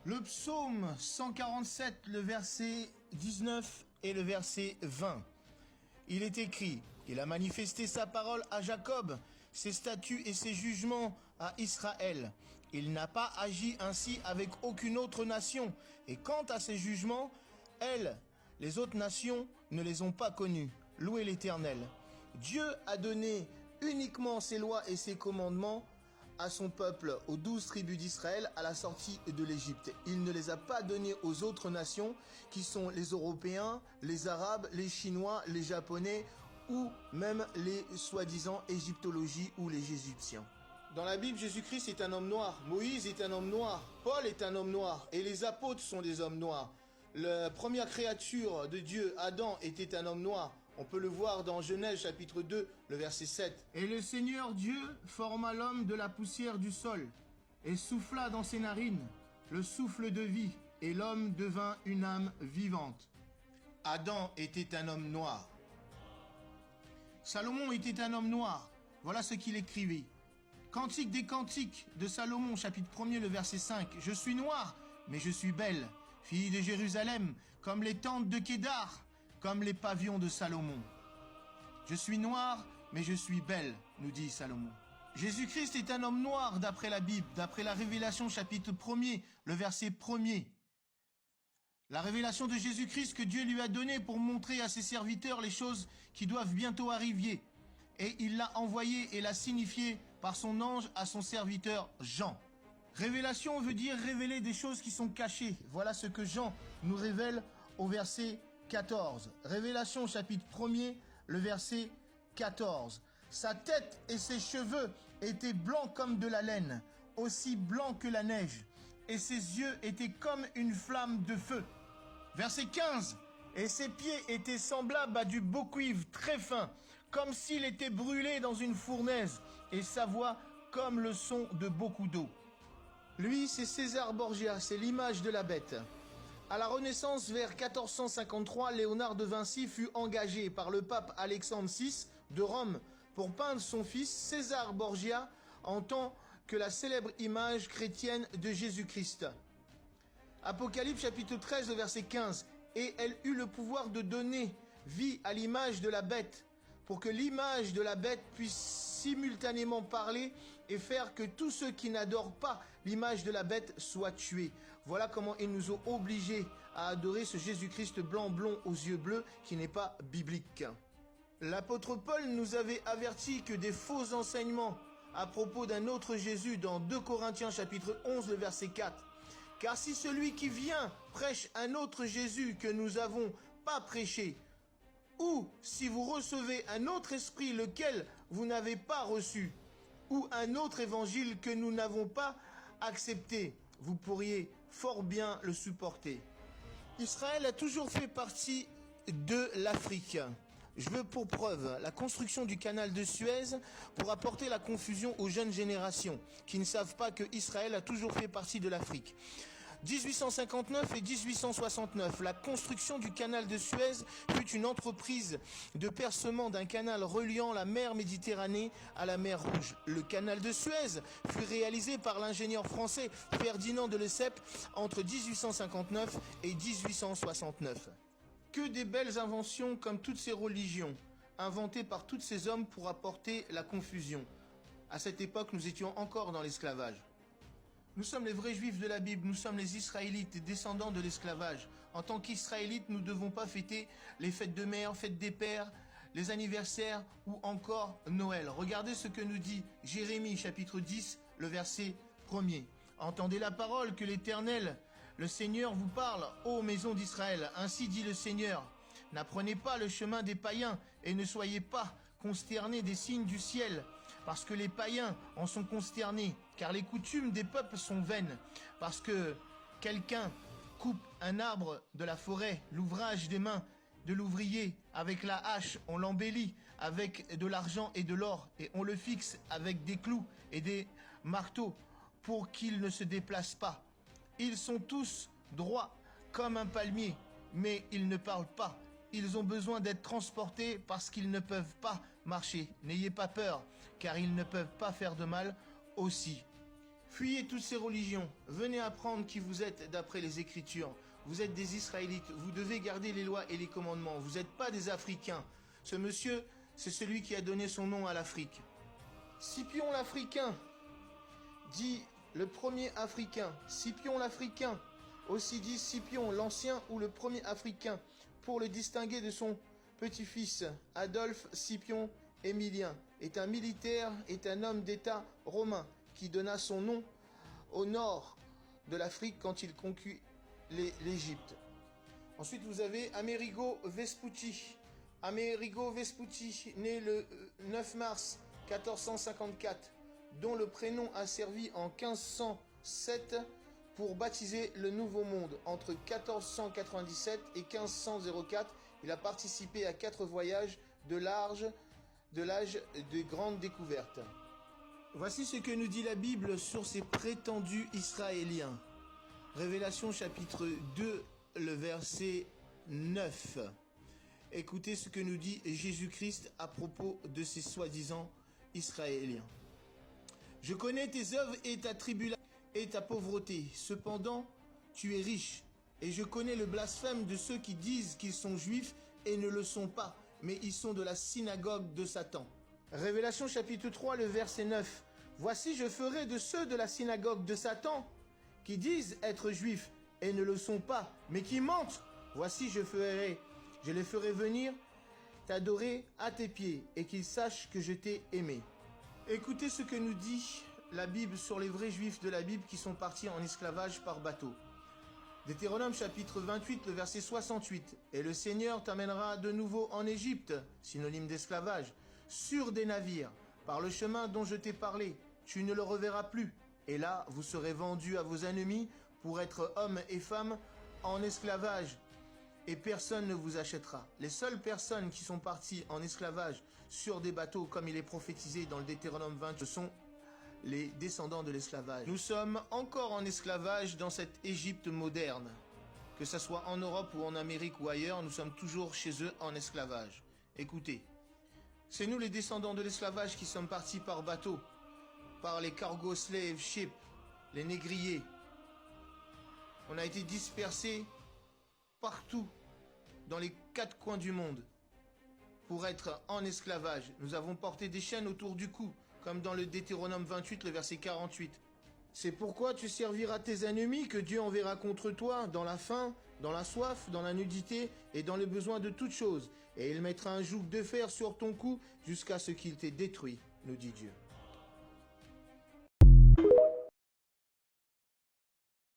Le psaume 147, le verset 19 et le verset 20. Il est écrit, « Il a manifesté sa parole à Jacob, ses statuts et ses jugements à Israël. Il n'a pas agi ainsi avec aucune autre nation. Et quant à ses jugements, elles, les autres nations, ne les ont pas connus. Louez l'Éternel. » Dieu a donné uniquement ses lois et ses commandements à son peuple, aux 12 tribus d'Israël, à la sortie de l'Égypte. Il ne les a pas donnés aux autres nations, qui sont les Européens, les Arabes, les Chinois, les Japonais, ou même les soi-disant égyptologies ou les Égyptiens. Dans la Bible, Jésus-Christ est un homme noir, Moïse est un homme noir, Paul est un homme noir, et les apôtres sont des hommes noirs. La première créature de Dieu, Adam, était un homme noir. On peut le voir dans Genèse chapitre 2, le verset 7. « Et le Seigneur Dieu forma l'homme de la poussière du sol, et souffla dans ses narines le souffle de vie, et l'homme devint une âme vivante. » Adam était un homme noir. Salomon était un homme noir. Voilà ce qu'il écrivait. Cantique des cantiques de Salomon, chapitre 1er, le verset 5. « Je suis noir, mais je suis belle, fille de Jérusalem, comme les tentes de Kédar, comme les pavillons de Salomon. Je suis noir, mais je suis belle, nous dit Salomon. » Jésus-Christ est un homme noir d'après la Bible, d'après la Révélation chapitre 1er, le verset 1er. La révélation de Jésus-Christ que Dieu lui a donnée pour montrer à ses serviteurs les choses qui doivent bientôt arriver. Et il l'a envoyé et l'a signifié par son ange à son serviteur Jean. Révélation veut dire révéler des choses qui sont cachées. Voilà ce que Jean nous révèle au verset 14. Révélation chapitre 1er, le verset 14. Sa tête et ses cheveux étaient blancs comme de la laine, aussi blancs que la neige, et ses yeux étaient comme une flamme de feu. Verset 15. Et ses pieds étaient semblables à du beau cuivre très fin, comme s'il était brûlé dans une fournaise, et sa voix comme le son de beaucoup d'eau. Lui, c'est César Borgia, c'est l'image de la bête. À la Renaissance, vers 1453, Léonard de Vinci fut engagé par le pape Alexandre VI de Rome pour peindre son fils César Borgia en tant que la célèbre image chrétienne de Jésus-Christ. Apocalypse chapitre 13, verset 15. Et elle eut le pouvoir de donner vie à l'image de la bête, pour que l'image de la bête puisse simultanément parler et faire que tous ceux qui n'adorent pas l'image de la bête soient tués. Voilà comment ils nous ont obligés à adorer ce Jésus-Christ blanc blond aux yeux bleus qui n'est pas biblique. L'apôtre Paul nous avait averti que des faux enseignements à propos d'un autre Jésus dans 2 Corinthiens chapitre 11, le verset 4. Car si celui qui vient prêche un autre Jésus que nous n'avons pas prêché, ou si vous recevez un autre esprit lequel vous n'avez pas reçu, ou un autre évangile que nous n'avons pas accepté, vous pourriez fort bien le supporter. Israël a toujours fait partie de l'Afrique. Je veux pour preuve la construction du canal de Suez pour apporter la confusion aux jeunes générations qui ne savent pas que Israël a toujours fait partie de l'Afrique. 1859 et 1869, la construction du canal de Suez fut une entreprise de percement d'un canal reliant la mer Méditerranée à la mer Rouge. Le canal de Suez fut réalisé par l'ingénieur français Ferdinand de Lesseps entre 1859 et 1869. Que des belles inventions comme toutes ces religions, inventées par tous ces hommes pour apporter la confusion. À cette époque, nous étions encore dans l'esclavage. Nous sommes les vrais juifs de la Bible, nous sommes les Israélites, descendants de l'esclavage. En tant qu'Israélites, nous ne devons pas fêter les fêtes de mère, fêtes des pères, les anniversaires ou encore Noël. Regardez ce que nous dit Jérémie, chapitre 10, le verset 1er. Entendez la parole que l'Éternel, le Seigneur, vous parle, ô maison d'Israël. Ainsi dit le Seigneur, n'apprenez pas le chemin des païens et ne soyez pas consternés des signes du ciel, parce que les païens en sont consternés, car les coutumes des peuples sont vaines, parce que quelqu'un coupe un arbre de la forêt, l'ouvrage des mains de l'ouvrier, avec la hache, on l'embellit avec de l'argent et de l'or, et on le fixe avec des clous et des marteaux, pour qu'il ne se déplace pas. Ils sont tous droits comme un palmier, mais ils ne parlent pas. Ils ont besoin d'être transportés parce qu'ils ne peuvent pas marcher. N'ayez pas peur, car ils ne peuvent pas faire de mal aussi. Fuyez toutes ces religions, venez apprendre qui vous êtes d'après les Écritures. Vous êtes des Israélites, vous devez garder les lois et les commandements, vous n'êtes pas des Africains. Ce monsieur, c'est celui qui a donné son nom à l'Afrique. Scipion l'Africain, dit le premier Africain. Scipion l'Africain, aussi dit Scipion l'Ancien ou le premier Africain, pour le distinguer de son petit-fils, Adolphe Scipion Émilien, est un militaire, est un homme d'État romain, qui donna son nom au nord de l'Afrique quand il conquit l'Égypte. Ensuite, vous avez Amerigo Vespucci. Amerigo Vespucci, né le 9 mars 1454, dont le prénom a servi en 1507 pour baptiser le Nouveau Monde. Entre 1497 et 1504, il a participé à 4 voyages de l'âge de grandes découvertes. Voici ce que nous dit la Bible sur ces prétendus Israéliens. Révélation chapitre 2, le verset 9. Écoutez ce que nous dit Jésus-Christ à propos de ces soi-disant Israéliens. Je connais tes œuvres et ta tribulation et ta pauvreté. Cependant, tu es riche. Et je connais le blasphème de ceux qui disent qu'ils sont juifs et ne le sont pas, mais ils sont de la synagogue de Satan. Révélation chapitre 3, le verset 9. Voici, je ferai de ceux de la synagogue de Satan, qui disent être juifs et ne le sont pas, mais qui mentent. Voici, je les ferai venir t'adorer à tes pieds, et qu'ils sachent que je t'ai aimé. Écoutez ce que nous dit la Bible sur les vrais juifs de la Bible qui sont partis en esclavage par bateau. Deutéronome chapitre 28, le verset 68. Et le Seigneur t'amènera de nouveau en Égypte, synonyme d'esclavage, sur des navires, par le chemin dont je t'ai parlé. Tu ne le reverras plus. Et là, vous serez vendus à vos ennemis pour être hommes et femmes en esclavage. Et personne ne vous achètera. Les seules personnes qui sont parties en esclavage sur des bateaux, comme il est prophétisé dans le Deutéronome 20, ce sont les descendants de l'esclavage. Nous sommes encore en esclavage dans cette Égypte moderne. Que ce soit en Europe ou en Amérique ou ailleurs, nous sommes toujours chez eux en esclavage. Écoutez, c'est nous les descendants de l'esclavage qui sommes partis par bateau, par les cargo slave ships, les négriers. On a été dispersés partout, dans les 4 coins du monde, pour être en esclavage. Nous avons porté des chaînes autour du cou, comme dans le Deutéronome 28, le verset 48. C'est pourquoi tu serviras tes ennemis que Dieu enverra contre toi dans la faim, dans la soif, dans la nudité et dans le besoin de toutes choses. Et il mettra un joug de fer sur ton cou jusqu'à ce qu'il t'ait détruit, nous dit Dieu.